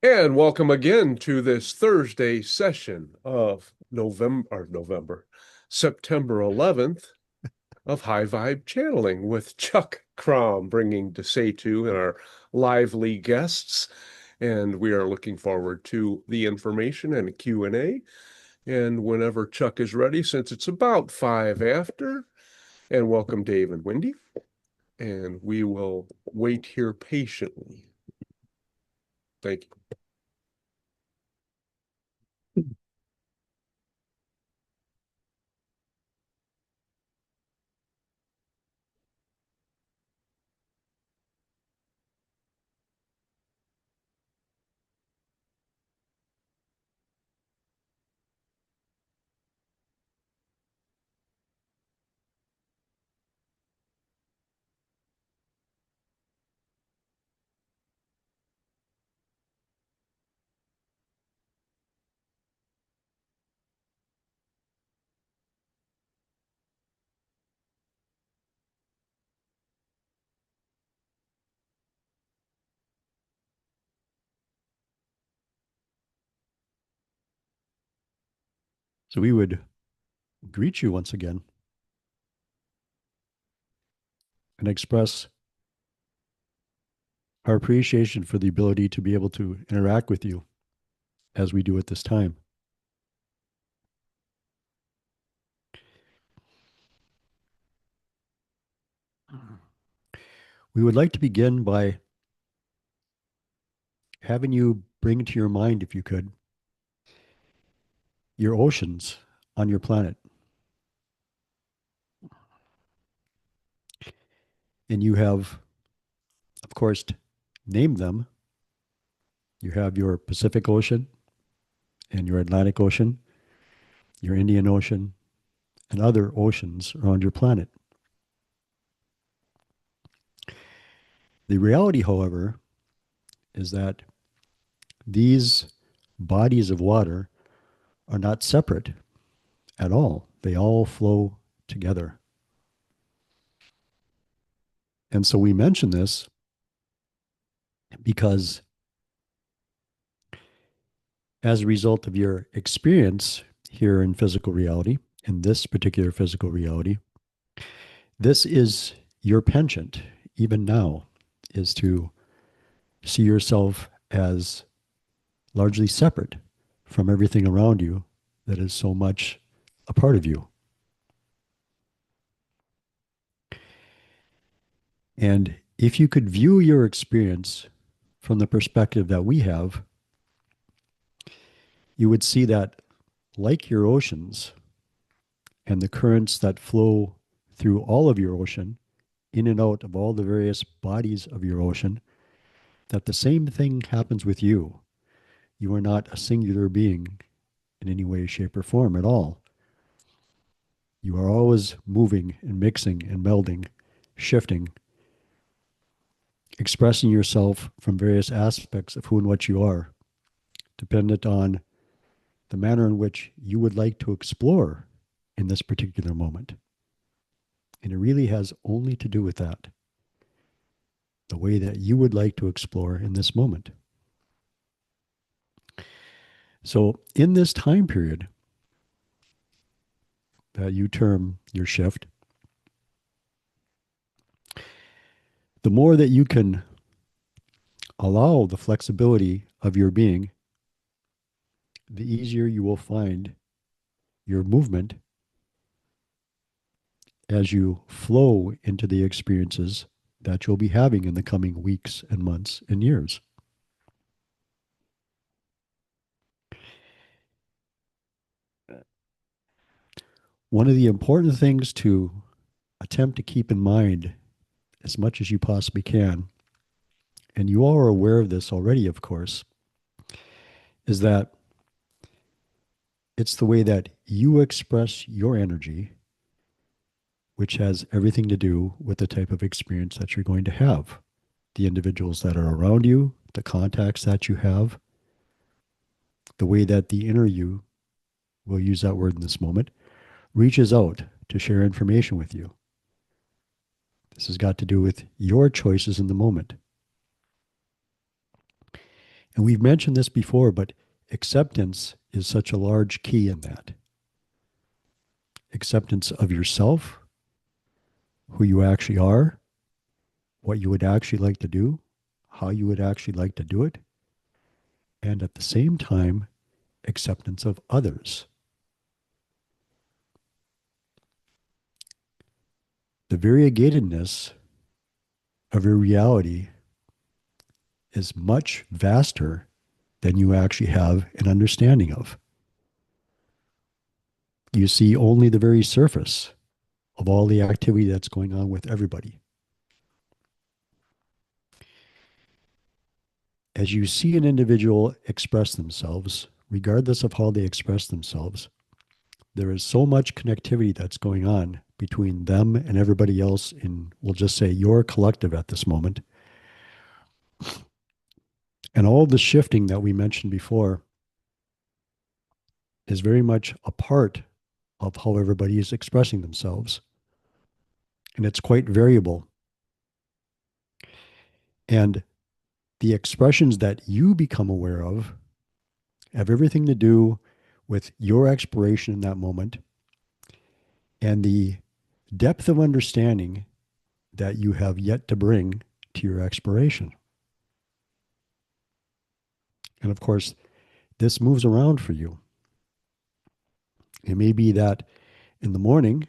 And welcome again to this Thursday session of September 11th of High Vibe Channeling with Chuck Crom bringing to and our lively guests. And we are looking forward to the information and Q&A. And whenever Chuck is ready, since it's about 5 after, and welcome Dave and Wendy. And we will wait here patiently. Thank you. So we would greet you once again and express our appreciation for the ability to be able to interact with you as we do at this time. We would like to begin by having you bring to your mind, if you could, your oceans on your planet. And you have, of course, named them. You have your Pacific Ocean and your Atlantic Ocean, your Indian Ocean, and other oceans around your planet. The reality, however, is that these bodies of water are not separate at all. They all flow together. And so we mention this because as a result of your experience here in physical reality, in this particular physical reality, this is your penchant, even now, is to see yourself as largely separate from everything around you that is so much a part of you. And if you could view your experience from the perspective that we have, you would see that, like your oceans and the currents that flow through all of your ocean, in and out of all the various bodies of your ocean, that the same thing happens with you. You are not a singular being in any way, shape, or form at all. You are always moving and mixing and melding, shifting, expressing yourself from various aspects of who and what you are, dependent on the manner in which you would like to explore in this particular moment. And it really has only to do with that, the way that you would like to explore in this moment. So, in this time period that you term your shift, the more that you can allow the flexibility of your being, the easier you will find your movement as you flow into the experiences that you'll be having in the coming weeks and months and years. One of the important things to attempt to keep in mind as much as you possibly can, and you all are aware of this already, of course, is that it's the way that you express your energy, which has everything to do with the type of experience that you're going to have. The individuals that are around you, the contacts that you have, the way that the inner you, we'll use that word in this moment, reaches out to share information with you. This has got to do with your choices in the moment. And we've mentioned this before, but acceptance is such a large key in that. Acceptance of yourself, who you actually are, what you would actually like to do, how you would actually like to do it, and at the same time, acceptance of others. The variegatedness of your reality is much vaster than you actually have an understanding of. You see only the very surface of all the activity that's going on with everybody. As you see an individual express themselves, regardless of how they express themselves, there is so much connectivity that's going on between them and everybody else in, we'll just say, your collective at this moment. And all the shifting that we mentioned before is very much a part of how everybody is expressing themselves. And it's quite variable. And the expressions that you become aware of have everything to do with your exploration in that moment and the depth of understanding that you have yet to bring to your exploration. And of course, this moves around for you. It may be that in the morning,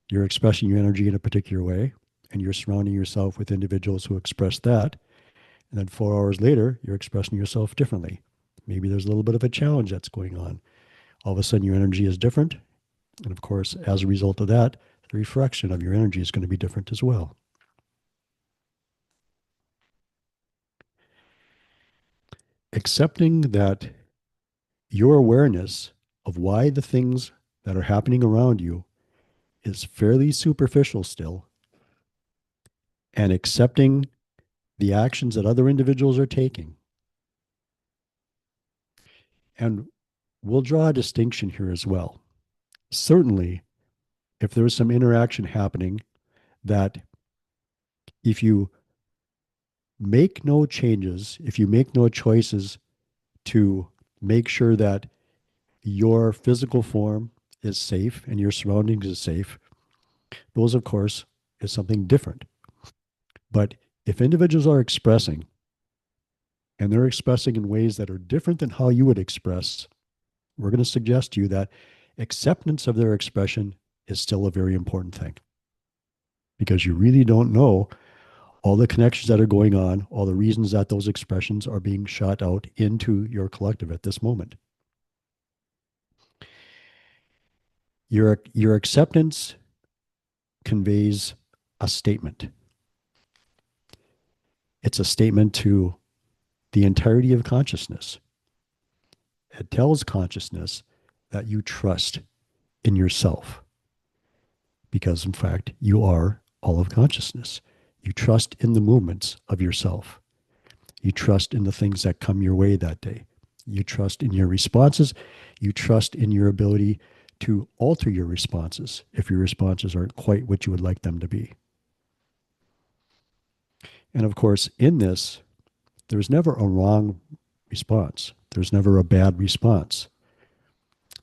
you're expressing your energy in a particular way, and you're surrounding yourself with individuals who express that. And then 4 hours later, you're expressing yourself differently. Maybe there's a little bit of a challenge that's going on. All of a sudden, your energy is different. And of course, as a result of that, the reflection of your energy is going to be different as well. Accepting that your awareness of why the things that are happening around you is fairly superficial still, and accepting the actions that other individuals are taking. And we'll draw a distinction here as well. Certainly, if there is some interaction happening that if you make no changes, if you make no choices to make sure that your physical form is safe and your surroundings is safe, those, of course, is something different. But if individuals are expressing and they're expressing in ways that are different than how you would express, we're going to suggest to you that acceptance of their expression is still a very important thing because you really don't know all the connections that are going on, all the reasons that those expressions are being shot out into your collective at this moment. Your acceptance conveys a statement. It's a statement to the entirety of consciousness. It tells consciousness that you trust in yourself because, in fact, you are all of consciousness. You trust in the movements of yourself. You trust in the things that come your way that day. You trust in your responses. You trust in your ability to alter your responses if your responses aren't quite what you would like them to be. And of course, in this, there's never a wrong response. There's never a bad response.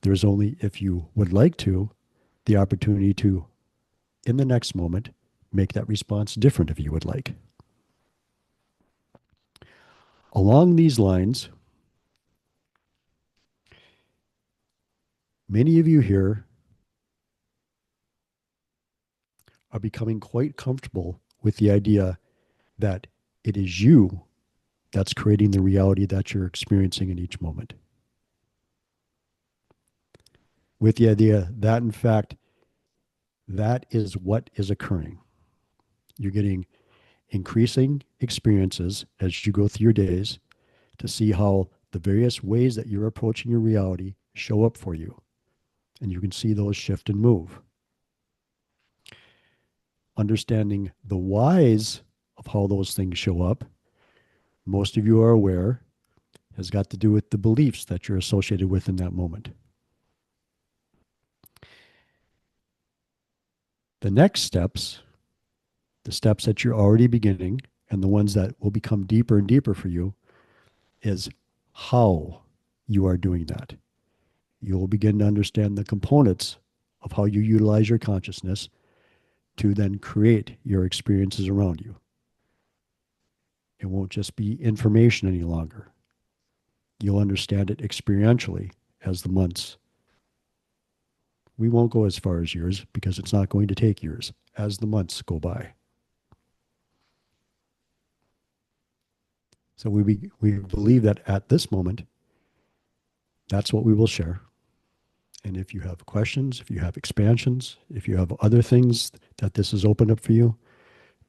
There's only, if you would like to, the opportunity to, in the next moment, make that response different if you would like. Along these lines, many of you here are becoming quite comfortable with the idea that it is you that's creating the reality that you're experiencing in each moment. With the idea that, in fact, that is what is occurring. You're getting increasing experiences as you go through your days to see how the various ways that you're approaching your reality show up for you. And you can see those shift and move. Understanding the whys of how those things show up, most of you are aware, has got to do with the beliefs that you're associated with in that moment. The next steps, the steps that you're already beginning, and the ones that will become deeper and deeper for you, is how you are doing that. You will begin to understand the components of how you utilize your consciousness to then create your experiences around you. It won't just be information any longer. You'll understand it experientially as the months. We won't go as far as years because it's not going to take years as the months go by. So we believe that at this moment, that's what we will share. And if you have questions, if you have expansions, if you have other things that this has opened up for you,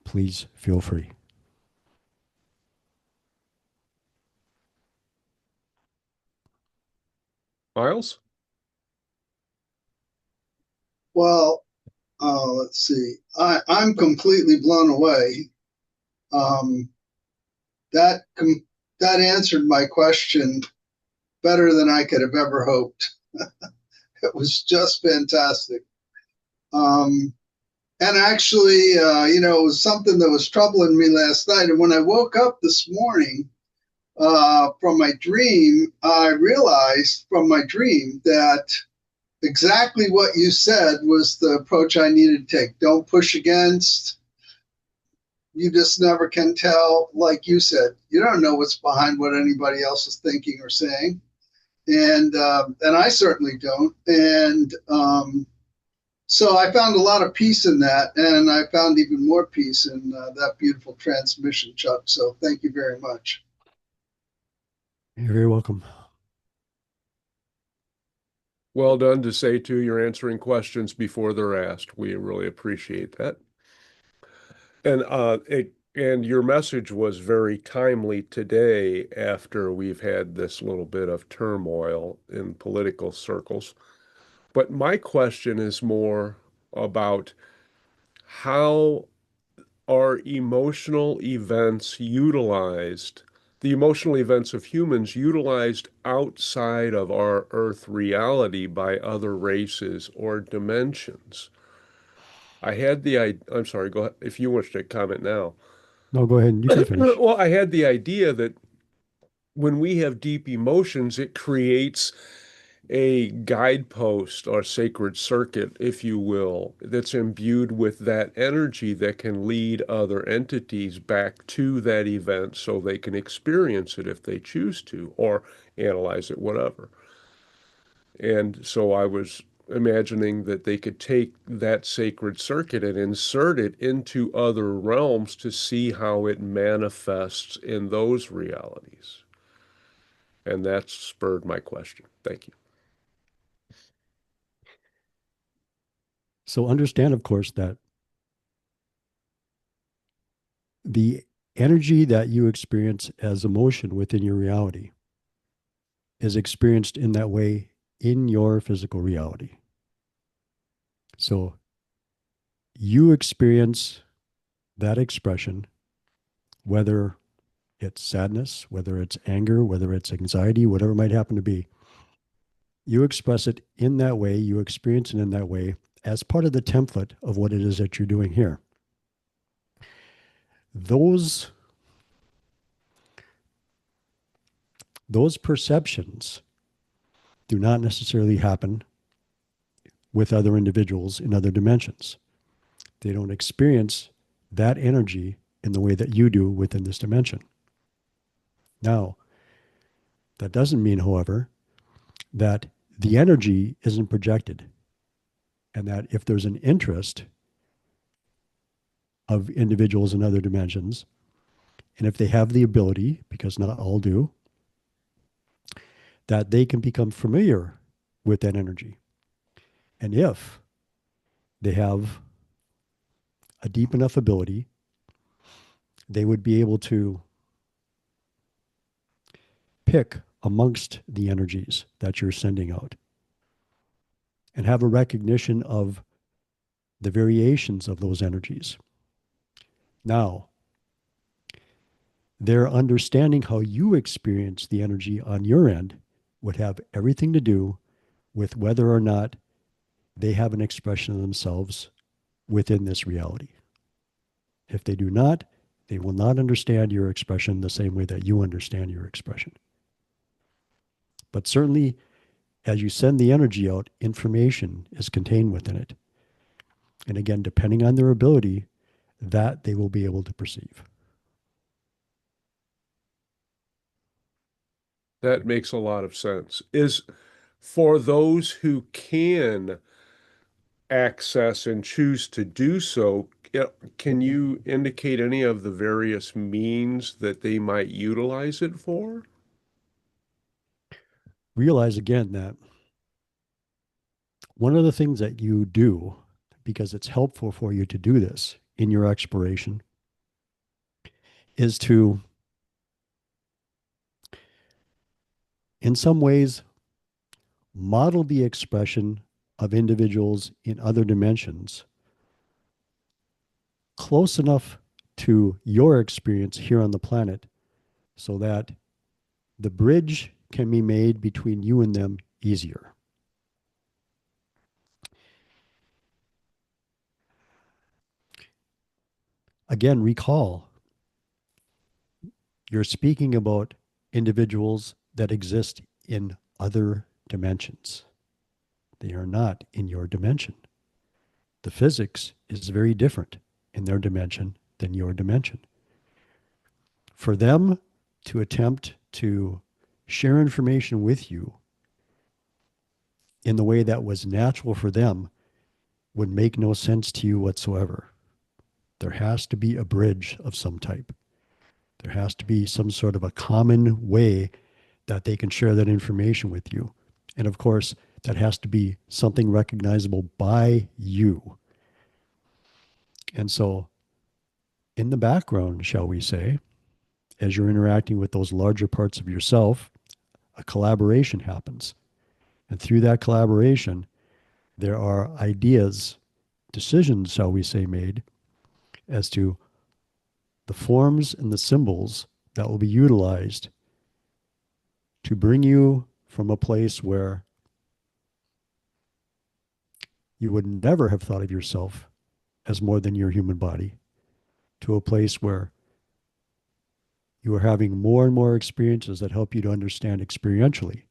please feel free. Miles? Well, let's see. I'm completely blown away. Um, that that answered my question better than I could have ever hoped. It was just fantastic. Um, and actually, it was something that was troubling me last night. And when I woke up this morning from my dream, I realized from my dream that exactly what you said was the approach I needed to take. Don't push against. You just never can tell. Like you said, you don't know what's behind what anybody else is thinking or saying, and I certainly don't. And so I found a lot of peace in that, and I found even more peace in that beautiful transmission, Chuck. So thank you very much. You're very welcome. Well done, Desetu. You're answering questions before they're asked. We really appreciate that. And your message was very timely today after we've had this little bit of turmoil in political circles. But my question is more about how are emotional events utilized, the emotional events of humans utilized outside of our Earth reality by other races or dimensions? I'm sorry, go ahead if you wish to comment now. No, go ahead and you can finish. Well, I had the idea that when we have deep emotions, it creates a guidepost or sacred circuit, if you will, that's imbued with that energy that can lead other entities back to that event so they can experience it if they choose to, or analyze it, whatever. And so I was imagining that they could take that sacred circuit and insert it into other realms to see how it manifests in those realities. And that spurred my question. Thank you. So understand, of course, that the energy that you experience as emotion within your reality is experienced in that way in your physical reality. So you experience that expression, whether it's sadness, whether it's anger, whether it's anxiety, whatever it might happen to be. You express it in that way, you experience it in that way as part of the template of what it is that you're doing here. Those perceptions do not necessarily happen with other individuals in other dimensions. They don't experience that energy in the way that you do within this dimension. Now, that doesn't mean, however, that the energy isn't projected, and that if there's an interest of individuals in other dimensions, and if they have the ability, because not all do, that they can become familiar with that energy. And if they have a deep enough ability, they would be able to pick amongst the energies that you're sending out and have a recognition of the variations of those energies. Now, their understanding how you experience the energy on your end would have everything to do with whether or not they have an expression of themselves within this reality. If they do not, they will not understand your expression the same way that you understand your expression. But certainly, as you send the energy out, information is contained within it. And again, depending on their ability, that they will be able to perceive. That makes a lot of sense. Is for those who can access and choose to do so, can you indicate any of the various means that they might utilize it for? Realize again that one of the things that you do, because it's helpful for you to do this in your exploration, is to, in some ways, model the expression of individuals in other dimensions close enough to your experience here on the planet so that the bridge can be made between you and them easier. Again, recall you're speaking about individuals that exist in other dimensions. They are not in your dimension. The physics is very different in their dimension than your dimension. For them to attempt to share information with you in the way that was natural for them would make no sense to you whatsoever. There has to be a bridge of some type. There has to be some sort of a common way that they can share that information with you. And of course, that has to be something recognizable by you. And so, in the background, shall we say, as you're interacting with those larger parts of yourself, a collaboration happens. And through that collaboration, there are ideas, decisions, shall we say, made as to the forms and the symbols that will be utilized to bring you from a place where you would never have thought of yourself as more than your human body to a place where you are having more and more experiences that help you to understand experientially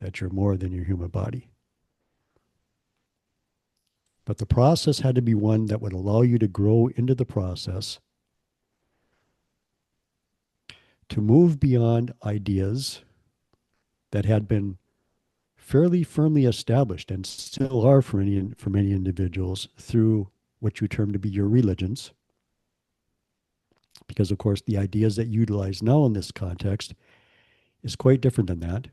that you're more than your human body. But the process had to be one that would allow you to grow into the process, to move beyond ideas that had been fairly firmly established and still are for many individuals through what you term to be your religions. Because, of course, the ideas that you utilize now in this context is quite different than that.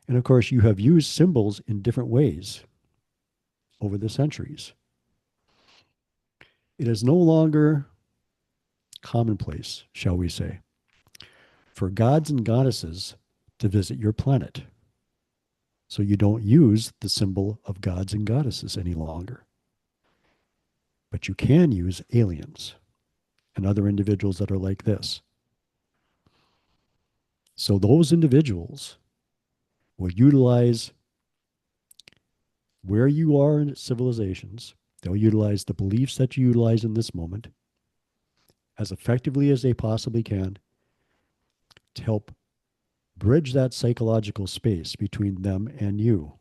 And, of course, you have used symbols in different ways over the centuries. It is no longer commonplace, shall we say, for gods and goddesses to visit your planet. So you don't use the symbol of gods and goddesses any longer. But you can use aliens and other individuals that are like this. So those individuals will utilize where you are in civilizations. They'll utilize the beliefs that you utilize in this moment as effectively as they possibly can to help bridge that psychological space between them and you.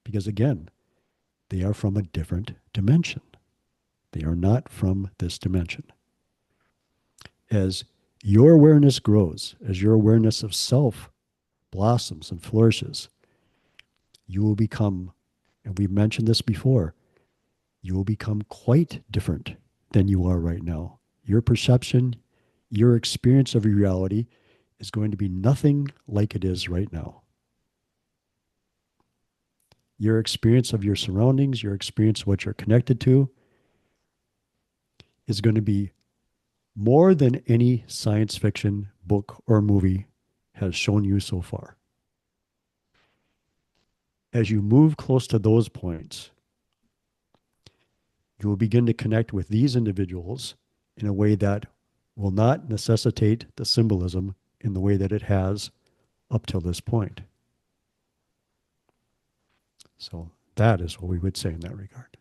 Because again, they are from a different dimension. They are not from this dimension. As your awareness grows, as your awareness of self blossoms and flourishes, you will become, and we've mentioned this before, you will become quite different than you are right now. Your perception, your experience of reality is going to be nothing like it is right now. Your experience of your surroundings, your experience of what you're connected to, is going to be more than any science fiction book or movie has shown you so far. As you move close to those points, you will begin to connect with these individuals in a way that will not necessitate the symbolism in the way that it has up till this point. So that is what we would say in that regard.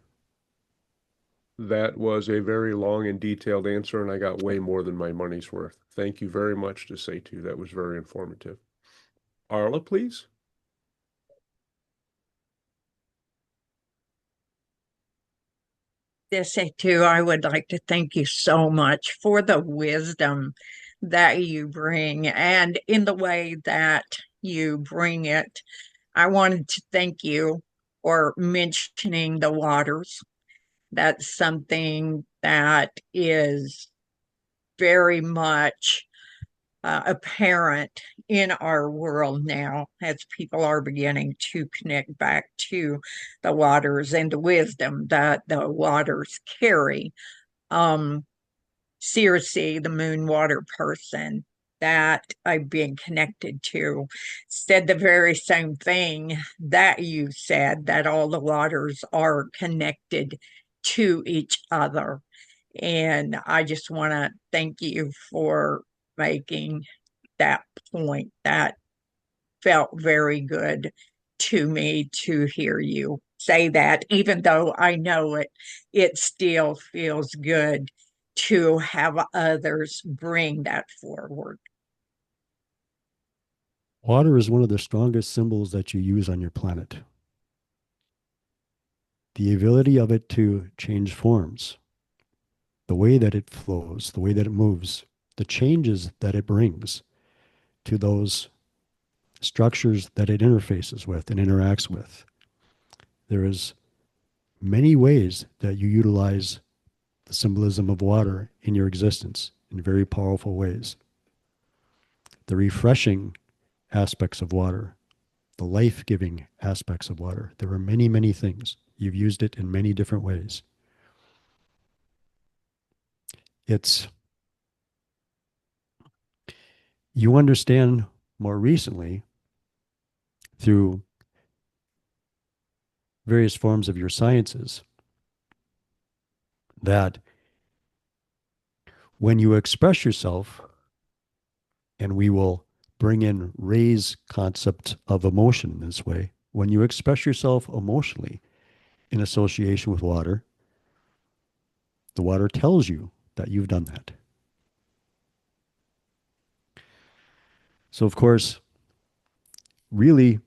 That was a very long and detailed answer, and I got way more than my money's worth. Thank you very much to say too. That was very informative. Arla, please. This too, I would like to thank you so much for the wisdom that you bring and in the way that you bring it. I wanted to thank you for mentioning the waters. That's something that is very much apparent in our world now as people are beginning to connect back to the waters and the wisdom that the waters carry. Circe, the moon water person that I've been connected to, said the very same thing that you said, that all the waters are connected to each other. And I just want to thank you for making that point. That felt very good to me to hear you say that, even though I know it still feels good to have others bring that forward. Water is one of the strongest symbols that you use on your planet. The ability of it to change forms, the way that it flows, the way that it moves, the changes that it brings to those structures that it interfaces with and interacts with. There is many ways that you utilize the symbolism of water in your existence in very powerful ways. The refreshing aspects of water, the life-giving aspects of water. There are many, many things. You've used it in many different ways. You understand more recently through various forms of your sciences that when you express yourself, and we will bring in Ray's concept of emotion in this way, when you express yourself emotionally in association with water, the water tells you that you've done that. So, of course, really,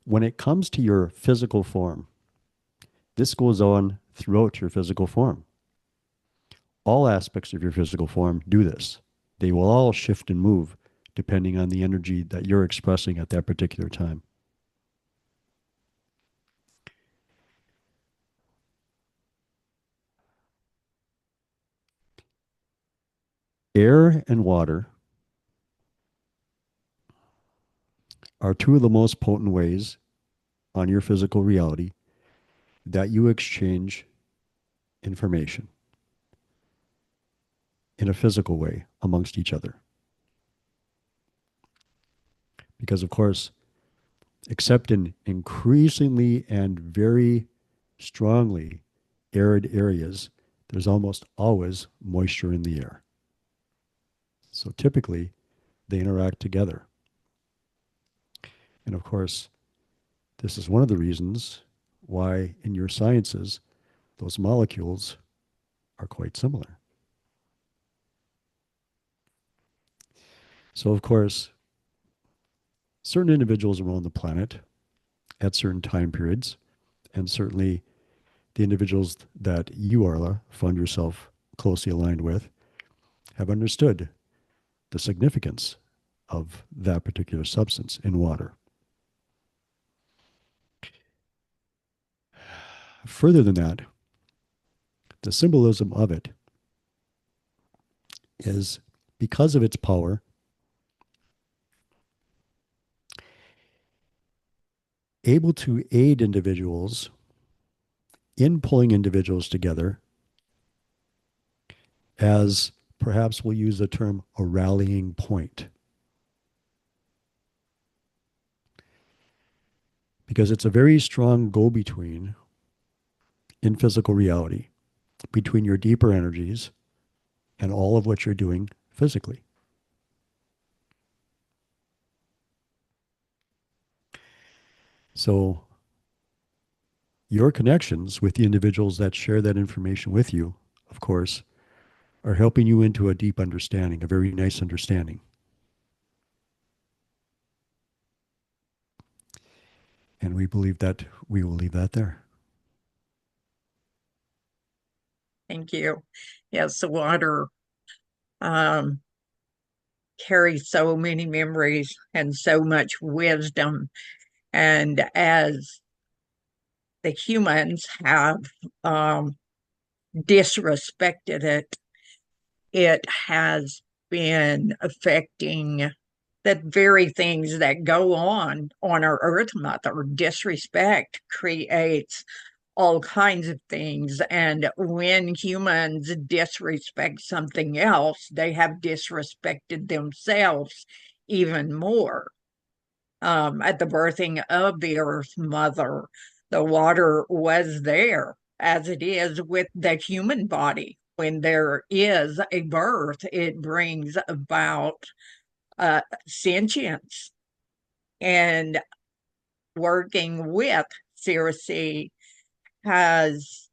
when it comes to your physical form, this goes on throughout your physical form. All aspects of your physical form do this. They will all shift and move depending on the energy that you're expressing at that particular time. Air and water are two of the most potent ways on your physical reality that you exchange information in a physical way amongst each other. Because, of course, except in increasingly and very strongly arid areas, there's almost always moisture in the air. So typically, they interact together. And of course, this is one of the reasons why in your sciences, those molecules are quite similar. So, of course, certain individuals around the planet at certain time periods, and certainly the individuals that you, Arla, found yourself closely aligned with, have understood the significance of that particular substance in water. Further than that, the symbolism of it is because of its power, able to aid individuals in pulling individuals together as perhaps we'll use the term a rallying point. Because it's a very strong go-between in physical reality between your deeper energies and all of what you're doing physically. So your connections with the individuals that share that information with you, of course, are helping you into a deep understanding, a very nice understanding. And we believe that we will leave that there. Thank you. Yes, the water um, carries so many memories and so much wisdom. And as the humans have um, disrespected it, it has been affecting the very things that go on our Earth Mother. Disrespect creates all kinds of things. And when humans disrespect something else, they have disrespected themselves even more. At the birthing of the Earth Mother, the water was there, as it is with the human body. When there is a birth, it brings about sentience. And working with Circe has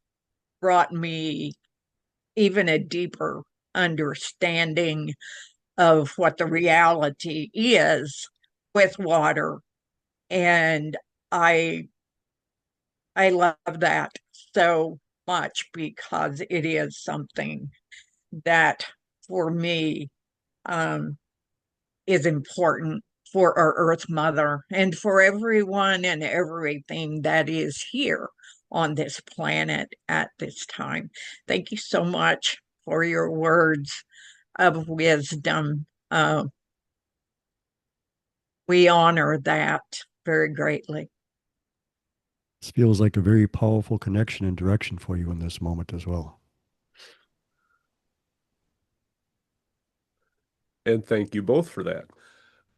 brought me even a deeper understanding of what the reality is with water. And I I love that so much because it is something that for me um, is important for our Earth Mother and for everyone and everything that is here on this planet at this time. Thank you so much for your words of wisdom. We honor that very greatly. This feels like a very powerful connection and direction for you in this moment as well. And thank you both for that.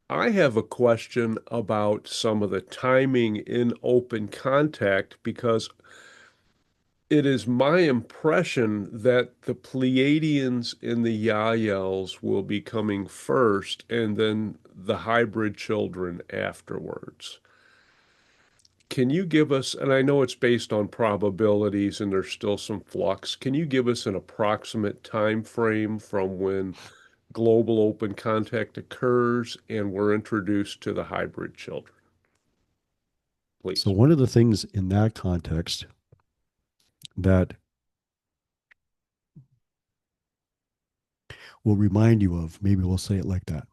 I have a question about some of the timing in open contact because it is my impression that the Pleiadians and the Yaels will be coming first and then the hybrid children afterwards. Can you give us, and I know it's based on probabilities and there's still some flux, can you give us an approximate time frame from when global open contact occurs and we're introduced to the hybrid children, So, please? one of the things in that context that will remind you of, maybe we'll say it like that,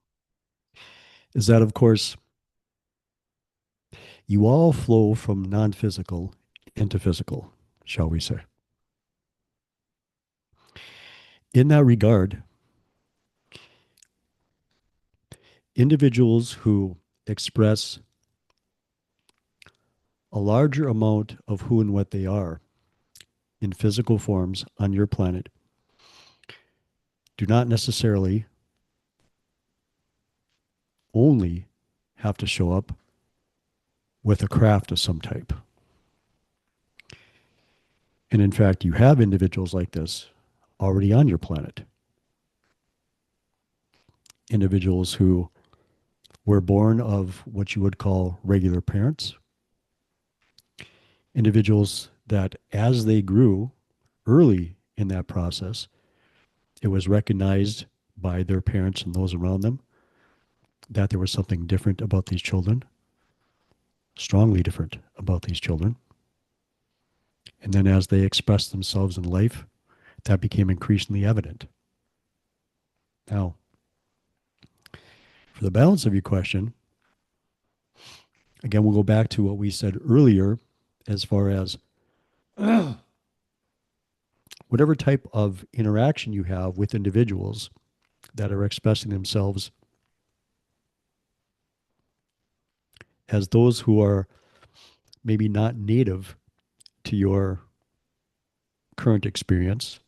is that, of course, you all flow from non physical into physical, shall we say. In that regard, individuals who express a larger amount of who and what they are in physical forms on your planet do not necessarily only have to show up with a craft of some type. And in fact, you have individuals like this already on your planet. Individuals who were born of what you would call regular parents. Individuals that, as they grew early in that process, it was recognized by their parents and those around them that there was something different about these children, strongly different about these children. And then as they expressed themselves in life, that became increasingly evident. Now, for the balance of your question, again, we'll go back to what we said earlier as far as whatever type of interaction you have with individuals that are expressing themselves as those who are maybe not native to your current experience,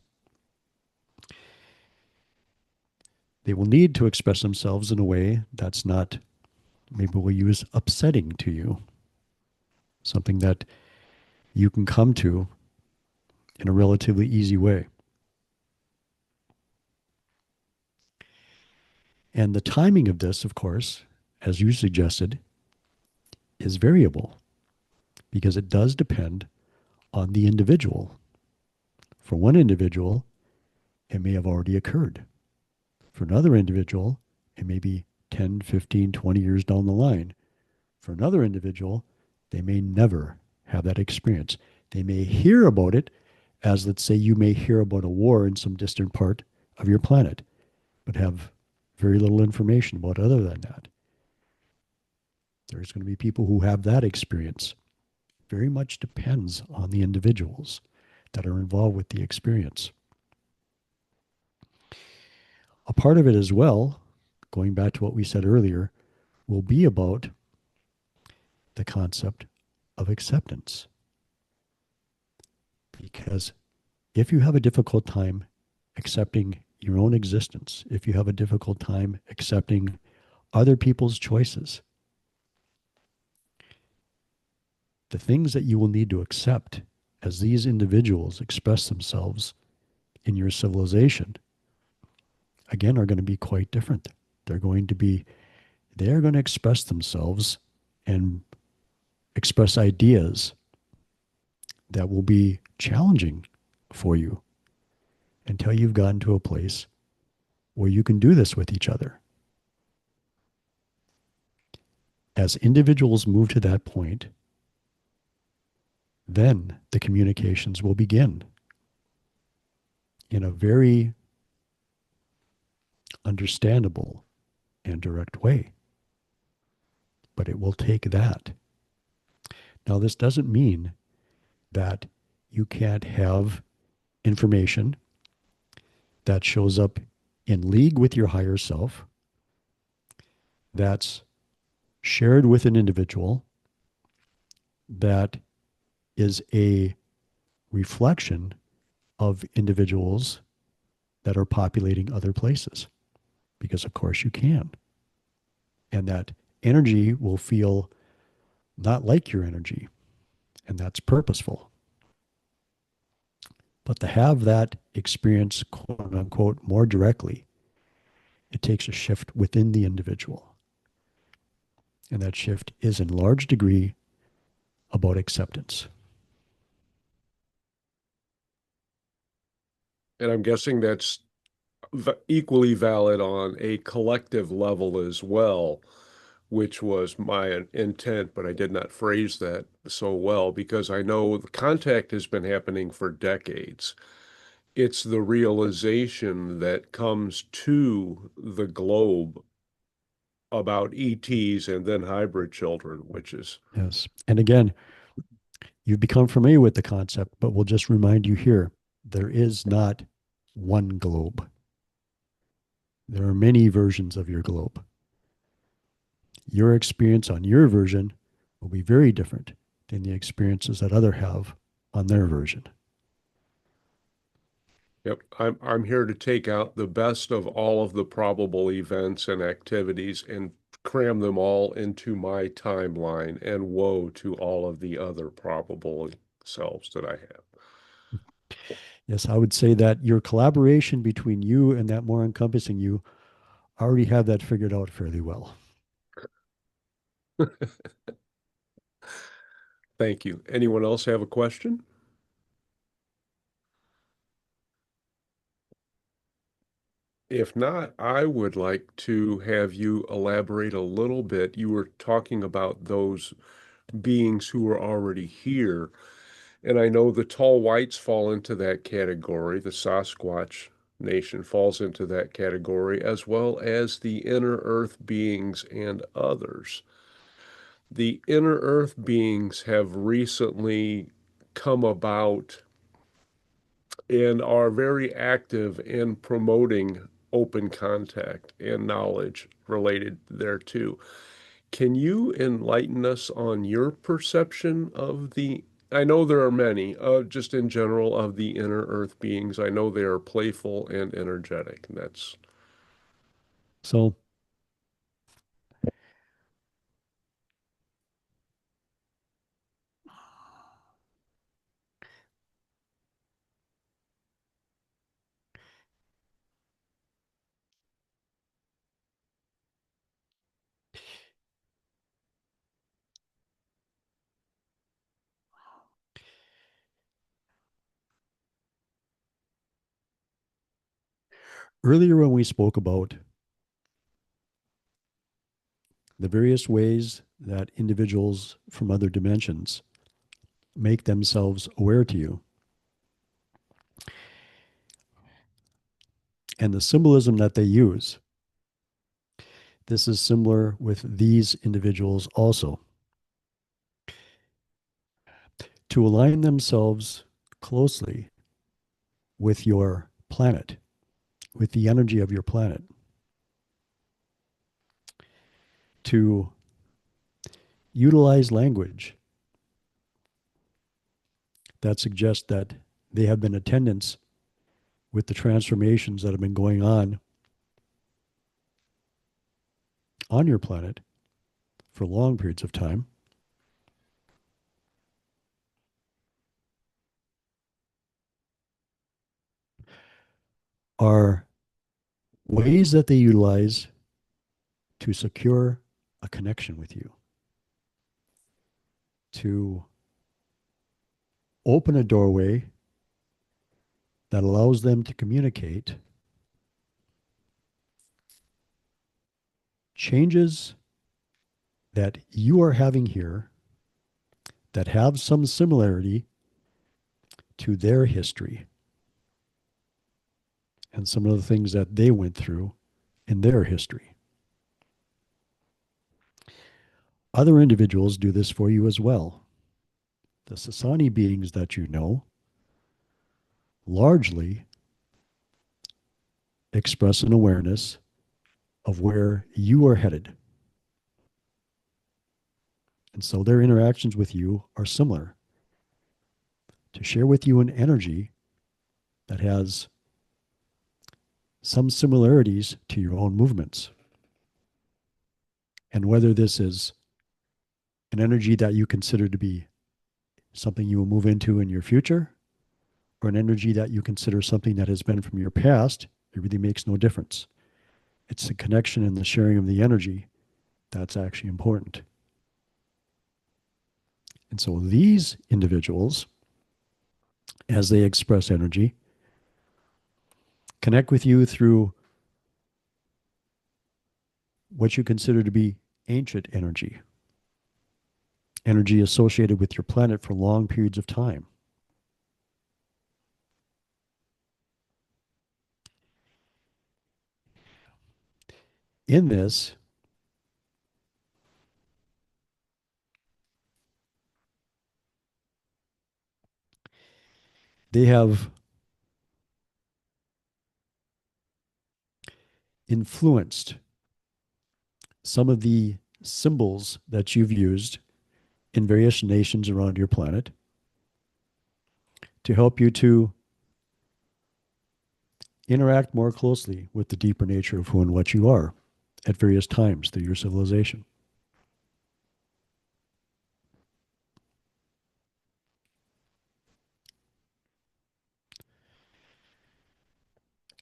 they will need to express themselves in a way that's not, maybe we'll use upsetting to you, something that you can come to in a relatively easy way. And the timing of this, of course, as you suggested, is variable because it does depend on the individual. For one individual, it may have already occurred. For another individual, it may be 10, 15, 20 years down the line. For another individual, They may never have that experience. They may hear about it, as let's say you may hear about a war in some distant part of your planet, but have very little information about other than that. There's going to be people who have that experience. Very much depends on the individuals that are involved with the experience. A part of it as well, going back to what we said earlier, will be about the concept of acceptance. Because if you have a difficult time accepting your own existence, if you have a difficult time accepting other people's choices, the things that you will need to accept as these individuals express themselves in your civilization, again, are going to be quite different. They're going to express themselves and express ideas that will be challenging for you until you've gotten to a place where you can do this with each other. As individuals move to that point, then the communications will begin in a very understandable and direct way. But it will take that. Now, this doesn't mean that you can't have information that shows up in league with your higher self, that's shared with an individual, that is a reflection of individuals that are populating other places. Because, of course, you can. And that energy will feel not like your energy. And that's purposeful. But to have that experience, quote unquote, more directly, it takes a shift within the individual. And that shift is in large degree about acceptance. And I'm guessing that's equally valid on a collective level as well, which was my intent, but I did not phrase that so well because I know the contact has been happening for decades. It's the realization that comes to the globe about ETs and then hybrid children, which is Yes. And again, you've become familiar with the concept, but we'll just remind you here there is not one globe. There are many versions of your globe. Your experience on your version will be very different than the experiences that other have on their version. Yep, I'm here to take out the best of all of the probable events and activities and cram them all into my timeline, and woe to all of the other probable selves that I have. Yes, I would say that your collaboration between you and that more encompassing you already have that figured out fairly well. Thank you. Anyone else have a question? If not, I would like to have you elaborate a little bit. You were talking about those beings who are already here. And I know the tall whites fall into that category. The Sasquatch Nation falls into that category, as well as the inner earth beings and others. The inner earth beings have recently come about and are very active in promoting open contact and knowledge related thereto. Can you enlighten us on your perception of the, I know there are many, just in general, of the inner earth beings. I know they are playful and energetic. And that's, So, earlier when we spoke about the various ways that individuals from other dimensions make themselves aware to you, and the symbolism that they use. This is similar with these individuals also. To align themselves closely with your planet, with the energy of your planet, to utilize language that suggests that they have been attendants with the transformations that have been going on your planet for long periods of time, are ways that they utilize to secure a connection with you, to open a doorway that allows them to communicate changes that you are having here that have some similarity to their history and some of the things that they went through in their history. Other individuals do this for you as well. The Sasani beings that you know largely express an awareness of where you are headed. And so their interactions with you are similar, to share with you an energy that has some similarities to your own movements. And whether this is an energy that you consider to be something you will move into in your future, or an energy that you consider something that has been from your past, it really makes no difference. It's the connection and the sharing of the energy that's actually important. And so these individuals, as they express energy, connect with you through what you consider to be ancient energy, energy associated with your planet for long periods of time. In this, they have influenced some of the symbols that you've used in various nations around your planet to help you to interact more closely with the deeper nature of who and what you are at various times through your civilization.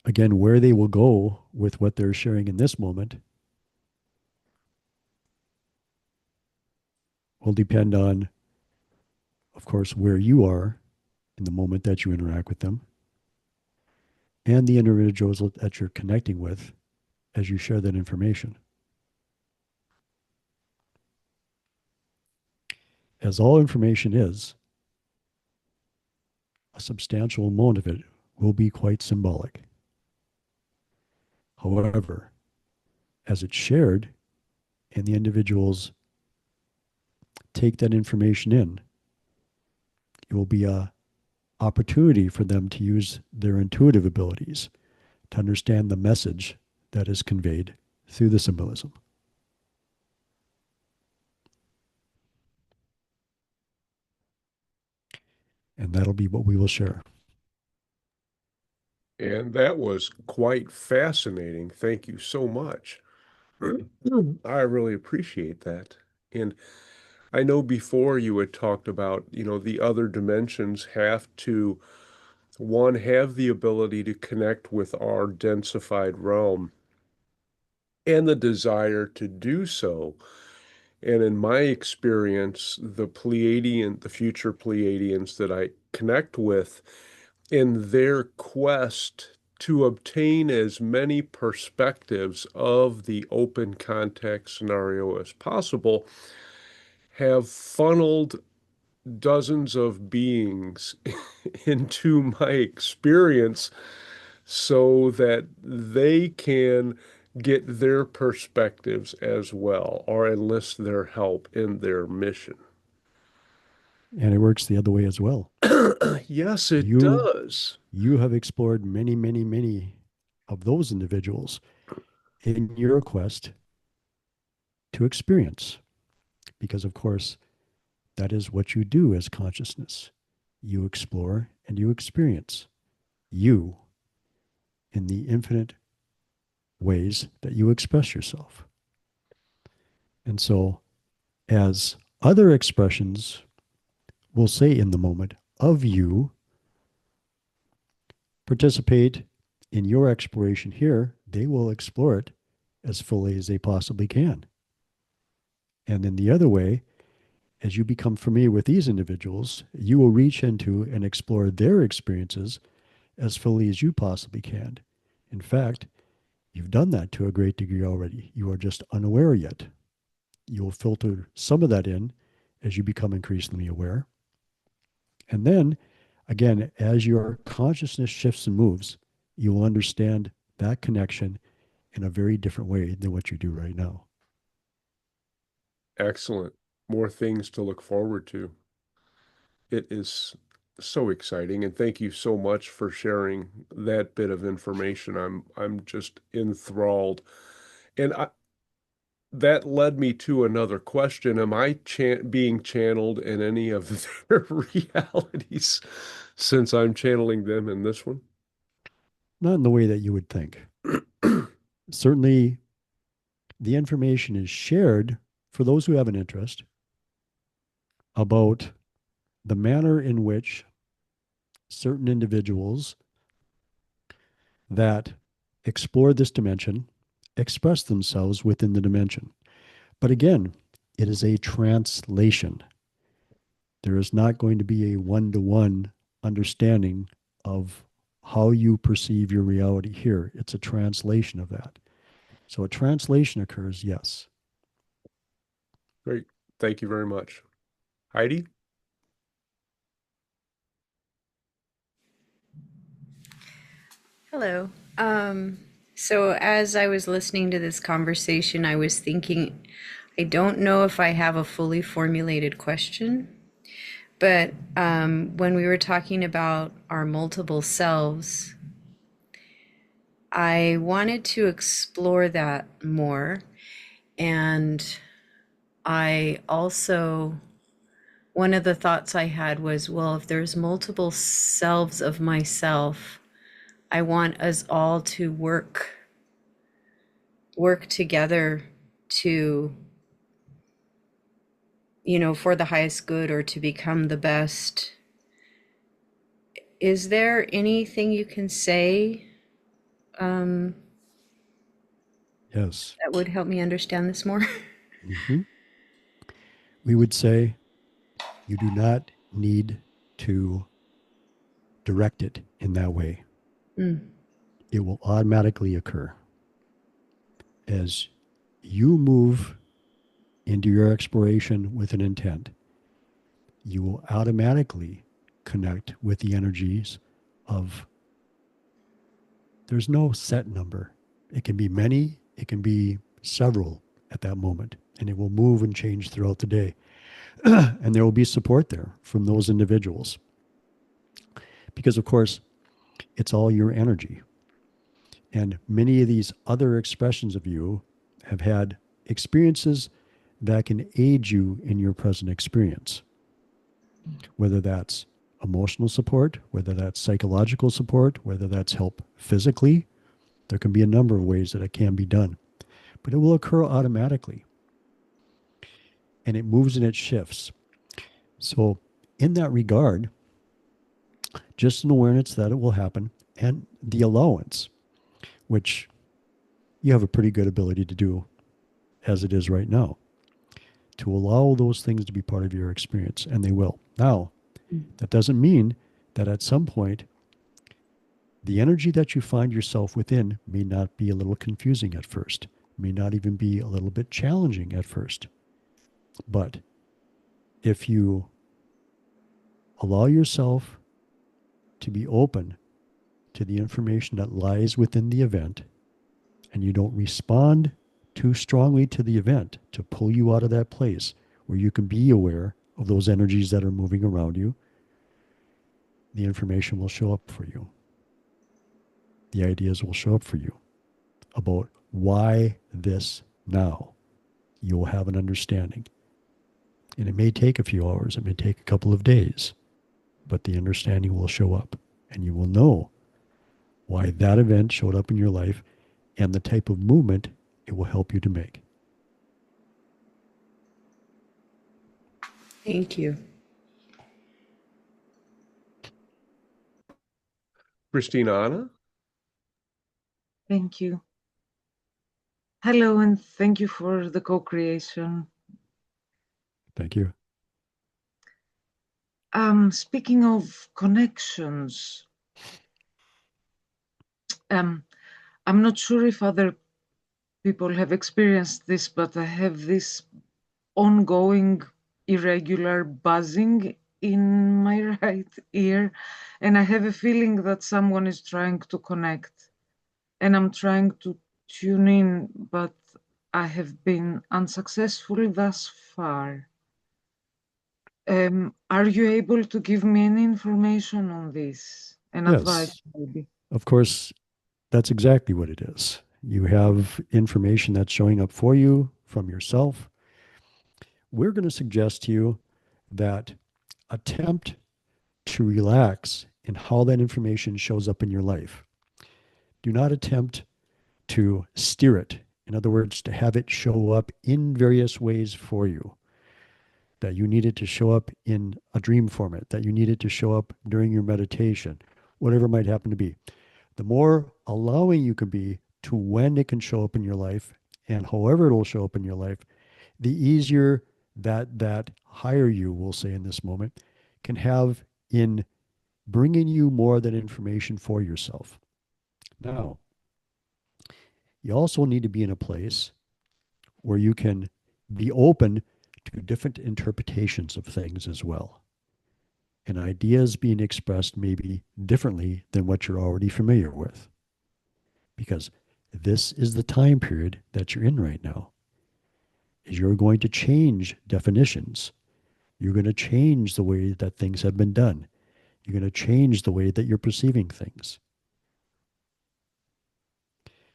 Again, where they will go with what they're sharing in this moment will depend on, of course, where you are in the moment that you interact with them and the individuals that you're connecting with as you share that information. As all information is, a substantial amount of it will be quite symbolic. However, as it's shared and the individuals take that information in, it will be a opportunity for them to use their intuitive abilities to understand the message that is conveyed through the symbolism. And that'll be what we will share. And that was quite fascinating. Thank you so much. I really appreciate that. And I know before you had talked about, the other dimensions have to, one, have the ability to connect with our densified realm and the desire to do so. And in my experience, the future Pleiadians that I connect with, in their quest to obtain as many perspectives of the open contact scenario as possible, have funneled dozens of beings into my experience so that they can get their perspectives as well or enlist their help in their mission. And it works the other way as well. Yes, it You does. you have explored many, many, many of those individuals in your quest to experience. Because, of course, that is what you do as consciousness. You explore and you experience you in the infinite ways that you express yourself. And so, as other expressions will say in the moment of you participate in your exploration here, they will explore it as fully as they possibly can. And in the other way, as you become familiar with these individuals, you will reach into and explore their experiences as fully as you possibly can. In fact, you've done that to a great degree already. You are just unaware yet. You will filter some of that in as you become increasingly aware. And then, again, as your consciousness shifts and moves, you will understand that connection in a very different way than what you do right now. Excellent. More things to look forward to. It is so exciting, and thank you so much for sharing that bit of information. I'm just enthralled. And that led me to another question. Am I being channeled in any of their realities since I'm channeling them in this one? Not in the way that you would think. Certainly, the information is shared for those who have an interest about the manner in which certain individuals that explore this dimension express themselves within the dimension. But again, it is a translation. There is not going to be a one-to-one understanding of how you perceive your reality here. It's a translation of that. So a translation occurs, yes. Great. Thank you very much. Heidi? Hello. So as I was listening to this conversation, I was thinking, I don't know if I have a fully formulated question, but when we were talking about our multiple selves, I wanted to explore that more. And I also, one of the thoughts I had was, well, if there's multiple selves of myself, I want us all to work together to, for the highest good or to become the best. Is there anything you can say Yes. that would help me understand this more? Mm-hmm. We would say you do not need to direct it in that way. Mm. It will automatically occur. As you move into your exploration with an intent, you will automatically connect with the energies of, there's no set number. It can be many, it can be several at that moment, and it will move and change throughout the day. And there will be support there from those individuals. Because, of course, it's all your energy. And many of these other expressions of you have had experiences that can aid you in your present experience, whether that's emotional support, whether that's psychological support, whether that's help physically. There can be a number of ways that it can be done, but it will occur automatically. And it moves and it shifts. So, in that regard, just an awareness that it will happen and the allowance, which you have a pretty good ability to do as it is right now, to allow those things to be part of your experience, and they will. Now, that doesn't mean that at some point The energy that you find yourself within may not be a little confusing at first, may not even be a little bit challenging at first. But if you allow yourself to be open to the information that lies within the event, and you don't respond too strongly to the event to pull you out of that place where you can be aware of those energies that are moving around you, the information will show up for you. The ideas will show up for you about why this now. You'll have an understanding. And it may take a few hours, it may take a couple of days, but the understanding will show up and you will know why that event showed up in your life and the type of movement it will help you to make. Thank you. Christina? Thank you. Hello, and thank you for the co-creation. Thank you. Speaking of connections, I'm not sure if other people have experienced this, but I have this ongoing irregular buzzing in my right ear, and I have a feeling that someone is trying to connect, and I'm trying to tune in, but I have been unsuccessful thus far. Are you able to give me any information on this and advice, Yes, maybe? of course, that's exactly what it is. You have information that's showing up for you from yourself. We're going to suggest to you that attempt to relax in how that information shows up in your life. Do not attempt to steer it. In other words, to have it show up in various ways for you. That you need it to show up in a dream format, that you need it to show up during your meditation, whatever it might happen to be. The more allowing you can be to when it can show up in your life and however it will show up in your life, the easier that higher you, will say in this moment, can have in bringing you more of that information for yourself. Now, you also need to be in a place where you can be open to different interpretations of things as well. And ideas being expressed maybe differently than what you're already familiar with. Because this is the time period that you're in right now. Is you're going to change definitions. You're going to change the way that things have been done. You're going to change the way that you're perceiving things.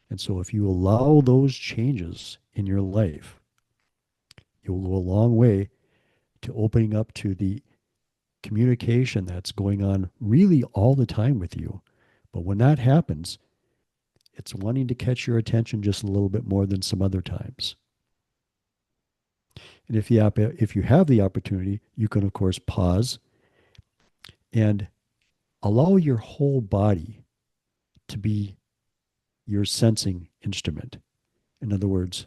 And so if you allow those changes in your life, you'll go a long way to opening up to the communication that's going on really all the time with you. But when that happens, it's wanting to catch your attention just a little bit more than some other times. And if you have the opportunity, you can, of course, pause and allow your whole body to be your sensing instrument. In other words,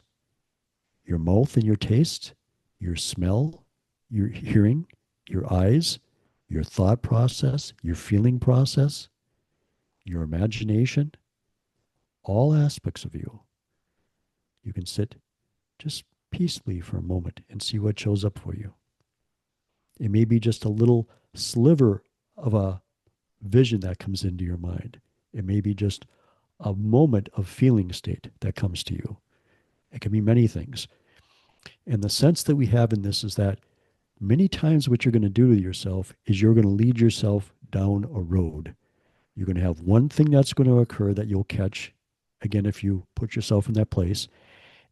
your mouth and your taste, your smell, your hearing, your eyes, your thought process, your feeling process, your imagination, all aspects of you. You can sit just peacefully for a moment and see what shows up for you. It may be just a little sliver of a vision that comes into your mind. It may be just a moment of feeling state that comes to you. It can be many things. And the sense that we have in this is that many times what you're going to do to yourself is you're going to lead yourself down a road. You're going to have one thing that's going to occur that you'll catch, again, if you put yourself in that place.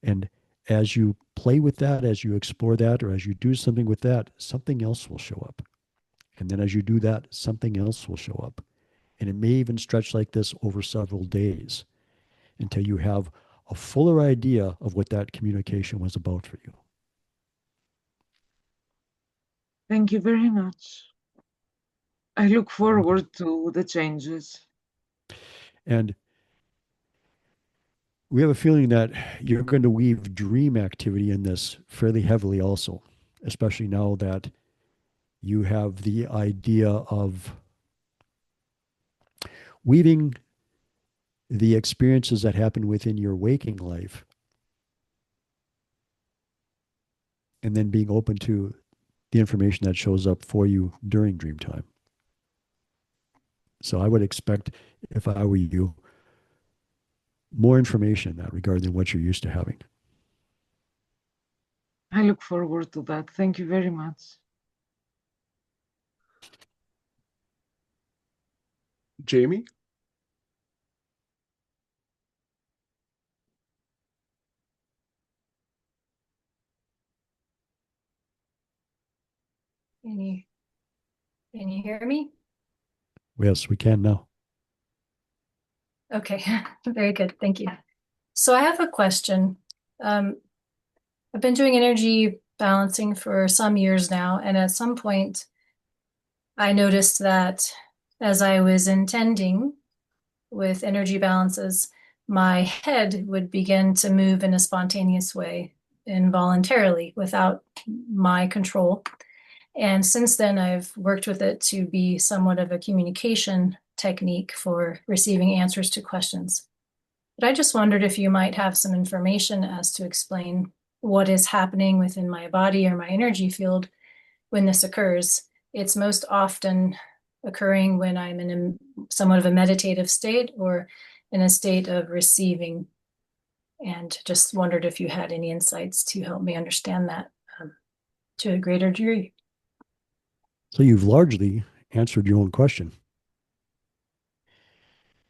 And as you play with that, as you explore that, or as you do something with that, something else will show up. And then as you do that, something else will show up. And it may even stretch like this over several days until you have a fuller idea of what that communication was about for you. Thank you very much. I look forward to the changes. And we have a feeling that you're going to weave dream activity in this fairly heavily also, especially now that you have the idea of weaving the experiences that happen within your waking life and then being open to the information that shows up for you during dream time. So I would expect, if I were you, more information in that regard than what you're used to having. I look forward to that. Thank you very much. Jamie? Can you hear me? Yes, we can now. Okay, very good. Thank you. So I have a question. I've been doing energy balancing for some years now, and at some point I noticed that as I was intending with energy balances, my head would begin to move in a spontaneous way, involuntarily, without my control. And since then, I've worked with it to be somewhat of a communication technique for receiving answers to questions. But I just wondered if you might have some information as to explain what is happening within my body or my energy field when this occurs. It's most often occurring when I'm in somewhat of a meditative state or in a state of receiving. And just wondered if you had any insights to help me understand that to a greater degree. So you've largely answered your own question.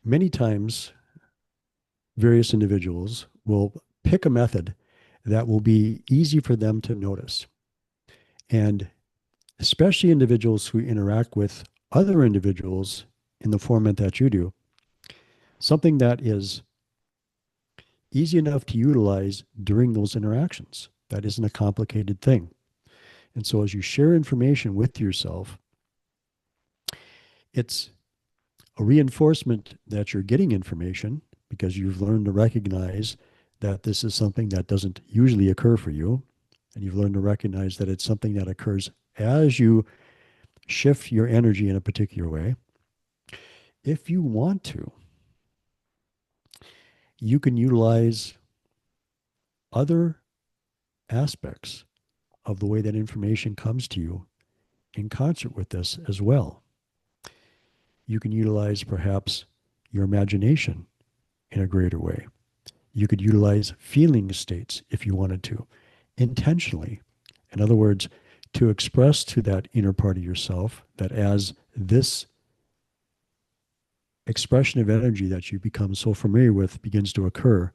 Many times, various individuals will pick a method that will be easy for them to notice. And especially individuals who interact with other individuals in the format that you do, something that is easy enough to utilize during those interactions. That isn't a complicated thing. And so as you share information with yourself, it's a reinforcement that you're getting information because you've learned to recognize that this is something that doesn't usually occur for you. And you've learned to recognize that it's something that occurs as you shift your energy in a particular way. If you want to, you can utilize other aspects of the way that information comes to you in concert with this as well. You can utilize perhaps your imagination in a greater way. You could utilize feeling states if you wanted to, intentionally. In other words, to express to that inner part of yourself that as this expression of energy that you become so familiar with begins to occur,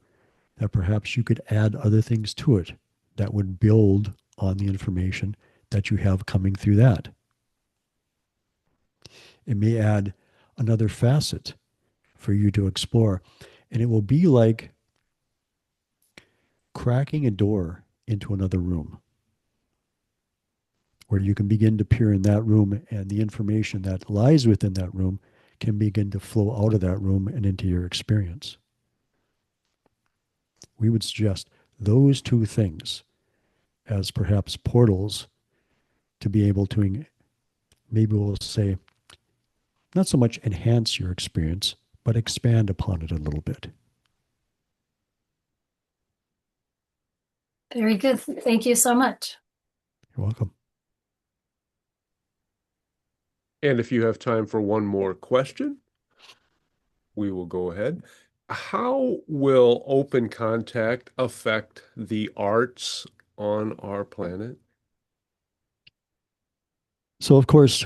that perhaps you could add other things to it that would build on the information that you have coming through that. It may add another facet for you to explore. And it will be like cracking a door into another room where you can begin to peer in that room and the information that lies within that room can begin to flow out of that room and into your experience. We would suggest those two things as perhaps portals to be able to, maybe we'll say, not so much enhance your experience, but expand upon it a little bit. Very good. Thank you so much. You're welcome. And if you have time for one more question, we will go ahead. How will open contact affect the arts on our planet? So, of course,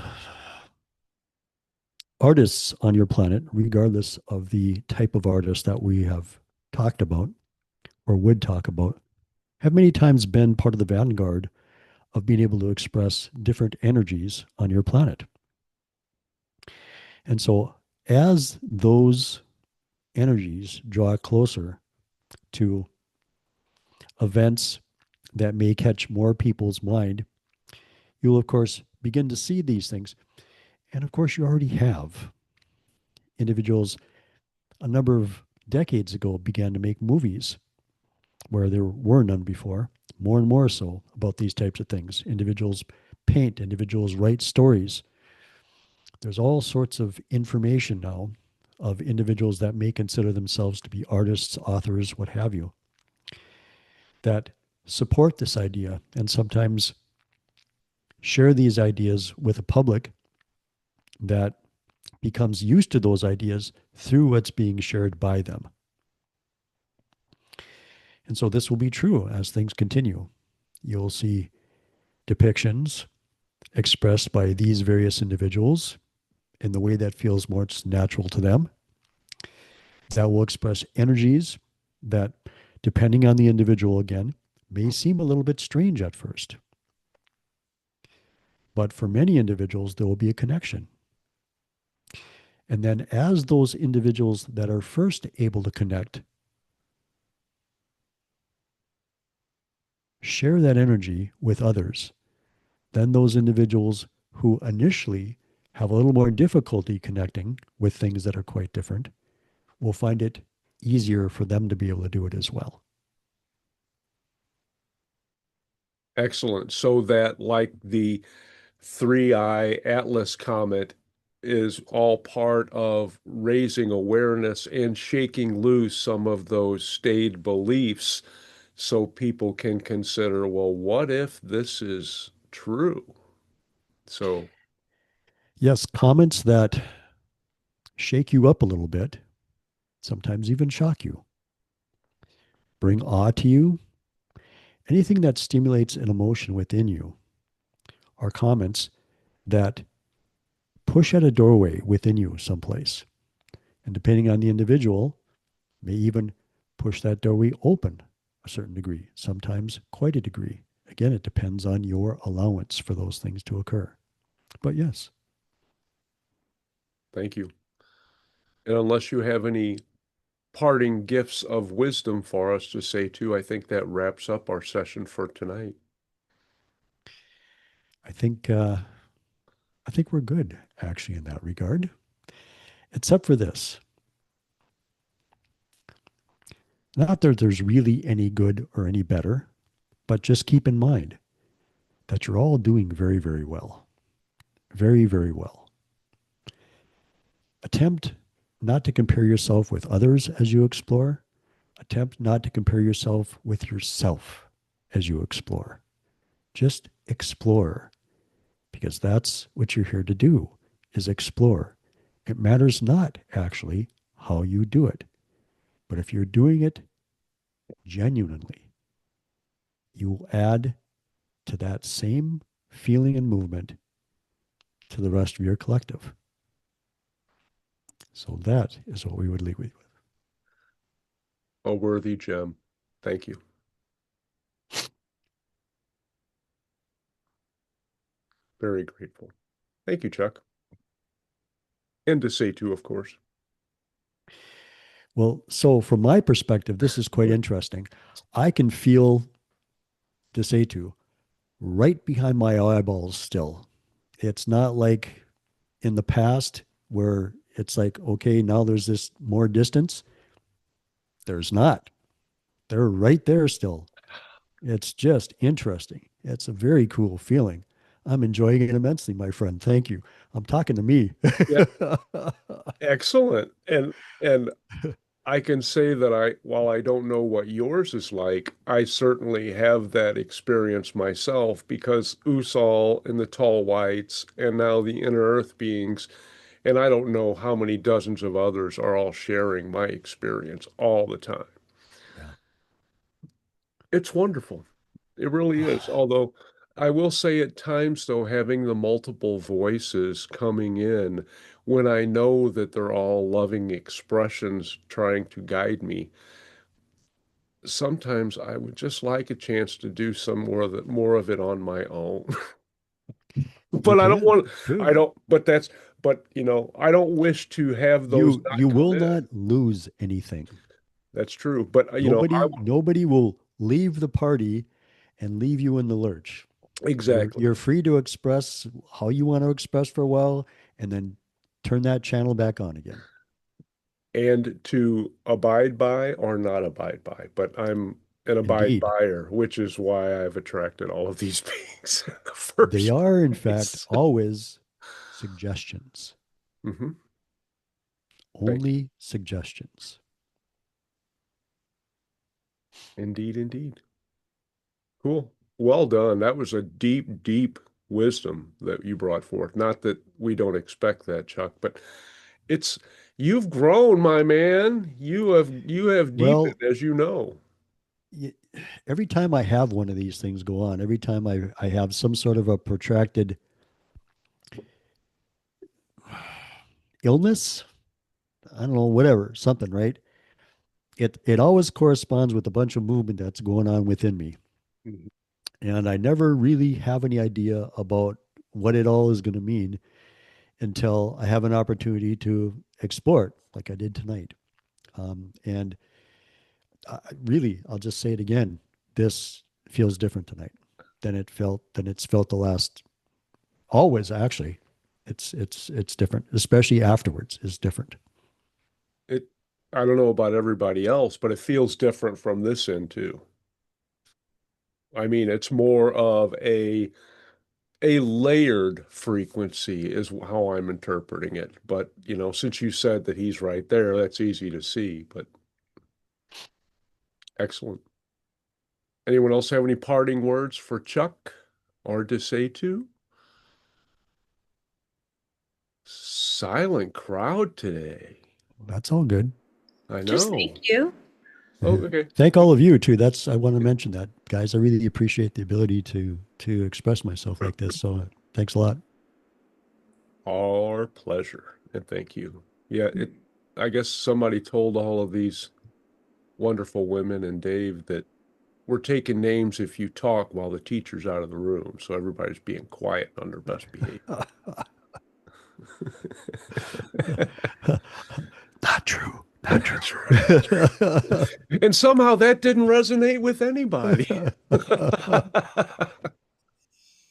artists on your planet, regardless of the type of artist that we have talked about or would talk about, have many times been part of the vanguard of being able to express different energies on your planet. And so, as those energies draw closer to events that may catch more people's mind, you'll, of course, begin to see these things. And of course, you already have. Individuals a number of decades ago began to make movies where there were none before, more and more so about these types of things. Individuals paint, individuals write stories. There's all sorts of information now of individuals that may consider themselves to be artists, authors, what have you, that support this idea and sometimes share these ideas with a public that becomes used to those ideas through what's being shared by them. And so this will be true as things continue. You'll see depictions expressed by these various individuals in the way that feels most natural to them. That will express energies that, depending on the individual again, may seem a little bit strange at first. But for many individuals, there will be a connection. And then, as those individuals that are first able to connect share that energy with others, then those individuals who initially have a little more difficulty connecting with things that are quite different will find it easier for them to be able to do it as well. Excellent. So that, like the three-eye Atlas comet, is all part of raising awareness and shaking loose some of those staid beliefs so people can consider, well, what if this is true? So, Yes, comments that shake you up a little bit, sometimes even shock you, bring awe to you. Anything that stimulates an emotion within you are comments that push at a doorway within you someplace. And depending on the individual, may even push that doorway open a certain degree, sometimes quite a degree. Again, it depends on your allowance for those things to occur. But yes. thank you. And unless you have any parting gifts of wisdom for us to say too, I think that wraps up our session for tonight. I think we're good actually in that regard, except for this. Not that there's really any good or any better, but just keep in mind that you're all doing very, very well. Very, very well. Attempt not to compare yourself with others as you explore. Attempt not to compare yourself with yourself as you explore. Just explore, because that's what you're here to do, is explore. It matters not actually how you do it, but if you're doing it genuinely, you will add to that same feeling and movement to the rest of your collective. So that is what we would leave with. A worthy gem. Thank you. Very grateful. Thank you, Chuck. And to say too, of course. Well, so from my perspective, this is quite interesting. I can feel Desatu right behind my eyeballs still. It's not like in the past where it's like, okay, now there's this more distance. There's not. They're right there still. It's just interesting. It's a very cool feeling. I'm enjoying it immensely, my friend. Thank you. I'm talking to me. Yeah. Excellent. And I can say that while I don't know what yours is like, I certainly have that experience myself, because Usal and the Tall Whites and now the Inner Earth beings, and I don't know how many dozens of others, are all sharing my experience all the time. Yeah. It's wonderful. It really is. Although I will say at times, though, having the multiple voices coming in when I know that they're all loving expressions trying to guide me, sometimes I would just like a chance to do some more of it on my own. You But I don't can. want, I Good. don't, but I don't wish to have those You not come will in. not lose anything. That's true. But Nobody will leave the party and leave you in the lurch. exactly. You're free to express how you want to express for a while and then turn that channel back on again. And to abide by or not abide by. But I'm an abide Indeed. buyer, which is why I've attracted all of these beings in the They first are, in fact, place. always suggestions. Hmm. only suggestions. Indeed, indeed. Cool. Well done. That was a deep, deep wisdom that you brought forth. Not that we don't expect that, Chuck, but it's you've grown, my man. You have Well, deepened, as you know. every time I have one of these things go on, every time I have some sort of a protracted illness, I don't know, whatever, something, right? It always corresponds with a bunch of movement that's going on within me. Mhm. And I never really have any idea about what it all is going to mean until I have an opportunity to explore it, like I did tonight. And really, I'll just say it again. This feels different tonight than it's felt the last. Always, actually, it's different, especially afterwards. Is different. It I don't know about everybody else, but it feels different from this end too. I mean, it's more of a layered frequency is how I'm interpreting it. But, since you said that he's right there, that's easy to see, but excellent. Anyone else have any parting words for Chuck or to say to? Silent crowd today. That's all good. I Just know. thank you. Oh, okay. Thank all of you too. That's I want to mention that, guys. I really appreciate the ability to express myself like this. So thanks a lot. Our pleasure. And thank you. Yeah, I guess somebody told all of these wonderful women and Dave that we're taking names if you talk while the teacher's out of the room. So everybody's being quiet on their best behavior. Not true. Not true. And somehow that didn't resonate with anybody.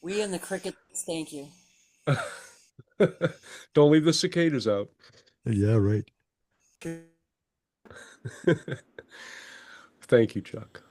We and the crickets thank you. Don't leave the cicadas out. Yeah, right. Thank you, Chuck.